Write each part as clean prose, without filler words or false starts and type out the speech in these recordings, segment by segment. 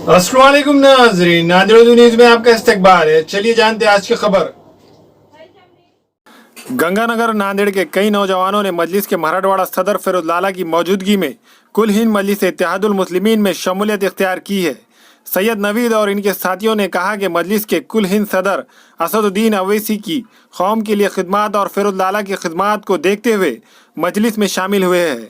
अस्सलाम वालेकुम नाज़रीन, नादिर न्यूज़ में आपका इस्तकबाल है। चलिए जानते हैं आज की खबर। गंगानगर नांदेड़ के कई नौजवानों ने मजलिस के मराठवाड़ा सदर फिरोज लाला की मौजूदगी में कुल हिंद मजलिस इत्तेहादुल मुस्लिमीन में शमूलियत इख्तियार की है। सैयद नवीद और इनके साथियों ने कहा कि मजलिस के कुल हिंद सदर असदुद्दीन अवैसी की कौम के लिए खिदमात और फिरोज लाला की खिदमात को देखते हुए मजलिस में शामिल हुए हैं।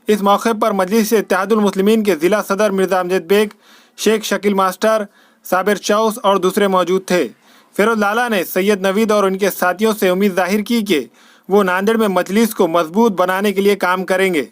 इस मौके पर मजलिस इत्तेहादुल मुस्लिमीन के ज़िला सदर मिर्ज़ा अमजद बेग, शेख शकील मास्टर, साबिर चौस और दूसरे मौजूद थे। फिरोज लाला ने सैयद नवीद और उनके साथियों से उम्मीद जाहिर की कि वो नांदेड़ में मजलिस को मजबूत बनाने के लिए काम करेंगे।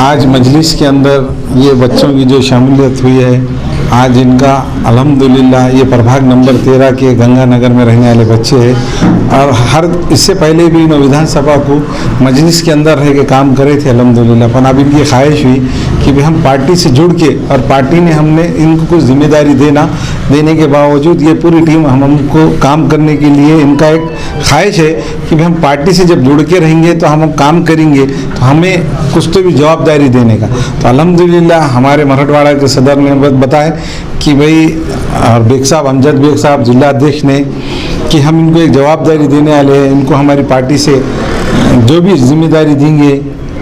आज मजलिस के अंदर ये बच्चों की जो शामिलियत हुई है, आज इनका अल्हम्दुलिल्लाह ये प्रभाग नंबर 13 के गंगानगर में रहने वाले बच्चे हैं और इससे पहले भी इन्होंने विधानसभा को मजलिस के अंदर रह के काम करे थे अल्हम्दुलिल्लाह। पर अब इनकी ख्वाहिश हुई कि भाई हम पार्टी से जुड़ के, और पार्टी ने हमने इनको कुछ जिम्मेदारी देने के बावजूद ये पूरी टीम हमको काम करने के लिए, इनका एक ख्वाहिश है कि भाई हम पार्टी से जब जुड़ के रहेंगे तो हम काम करेंगे तो हमें कुछ तो भी जवाबदारी देने का। तो अल्हम्दुलिल्लाह हमारे मराठवाड़ा के सदर ने बताया कि भाई, और बेग साहब, अमजद बेग साहब जिला अध्यक्ष ने, कि हम इनको एक जवाबदारी देने वाले हैं। इनको हमारी पार्टी से जो भी जिम्मेदारी देंगे,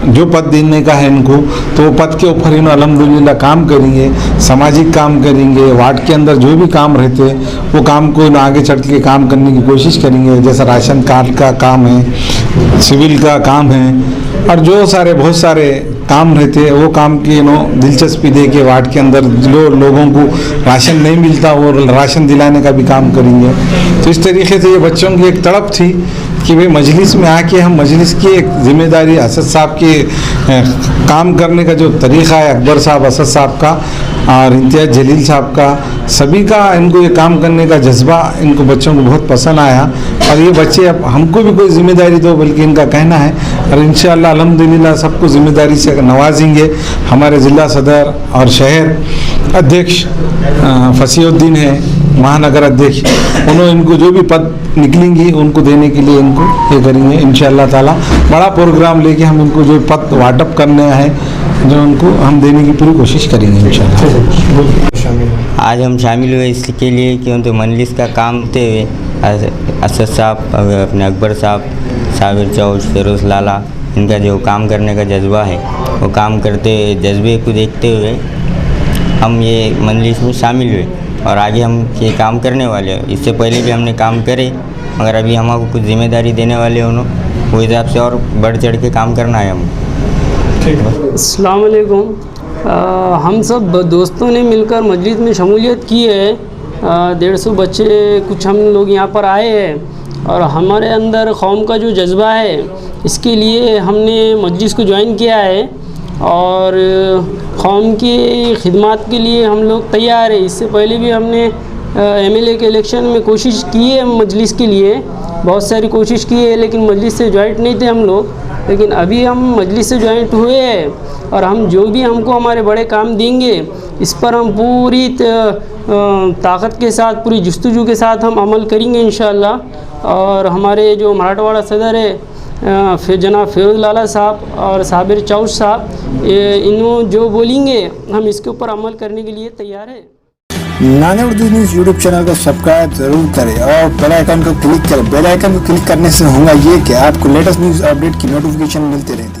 जो पद देने का है इनको, तो वो पद के ऊपर इन्होंने अल्हम्दुलिल्लाह काम करेंगे, सामाजिक काम करेंगे, वार्ड के अंदर जो भी काम रहते हैं वो काम को आगे चढ़ के काम करने की कोशिश करेंगे। जैसा राशन कार्ड का काम है, सिविल का काम है, और जो बहुत सारे काम रहते हैं वो काम की दिलचस्पी दे के वार्ड के अंदर जो लोगों को राशन नहीं मिलता वो राशन दिलाने का भी काम करेंगे। तो इस तरीके से ये बच्चों की एक तड़प थी कि भाई मजलिस में आके हम मजलिस की एक जिम्मेदारी, असद साहब के काम करने का जो तरीक़ा है, अकबर साहब, असद साहब का और इम्तियाज़ जलील साहब का, सभी का इनको ये काम करने का जज्बा इनको बच्चों को बहुत पसंद आया। और ये बच्चे अब हमको भी कोई जिम्मेदारी दो, बल्कि इनका कहना है, और इंशाअल्लाह अल्हम्दुलिल्लाह सबको जिम्मेदारी से नवाजेंगे। हमारे ज़िला सदर और शहर अध्यक्ष फसीउद्दीन है, महानगर अध्यक्ष, उन्होंने इनको जो भी पद निकलेंगी उनको देने के लिए इनको ये करेंगे इंशाअल्लाह ताला। बड़ा प्रोग्राम लेके हम इनको जो पद वाटअप करने हैं जो उनको हम देने की पूरी कोशिश करेंगे इंशाअल्लाह। आज हम शामिल हुए इसके लिए क्योंकि मजलिस का काम होते हुए असद साहब, अपने अकबर साहब, साबिर चौस, फिरोज लाला, इनका जो काम करने का जज्बा है वो काम करते जज्बे को देखते हुए हम ये मजलिस में शामिल हुए और आगे हम ये काम करने वाले हैं। इससे पहले भी हमने काम करे, मगर अभी हमको कुछ जिम्मेदारी देने वाले उन्होंने वो हिसाब से और बढ़ चढ़ के काम करना है हम। अस्सलाम वालेकुम। हम सब दोस्तों ने मिलकर मजलिस में शमूलियत की है। 150 बच्चे कुछ हम लोग यहाँ पर आए हैं और हमारे अंदर कौम का जो जज्बा है इसके लिए हमने मजलिस को ज्वाइन किया है और कौम की खिदमत के लिए हम लोग तैयार है। इससे पहले भी हमने एमएलए के इलेक्शन में कोशिश की है, मजलिस के लिए बहुत सारी कोशिश की है, लेकिन मजलिस से ज्वाइंट नहीं थे हम लोग। लेकिन अभी हम मजलिस से ज्वाइंट हुए हैं और हम जो भी हमको हमारे बड़े काम देंगे इस पर हम पूरी ताकत के साथ, पूरी जुस्तजू के साथ हम अमल करेंगे इंशाअल्लाह। और हमारे जो मराठवाड़ा सदर है फिर जनाब फिरोज लाला साहब और साबिर चौस साहब, इन्हों जो बोलेंगे हम इसके ऊपर अमल करने के लिए तैयार है। नादिर न्यूज़ यूट्यूब चैनल को सब्सक्राइब जरूर करें और बेल आइकन को क्लिक करें। बेल आइकन को क्लिक करने से होगा ये कि आपको लेटेस्ट न्यूज़ अपडेट की नोटिफिकेशन मिलती रहती है।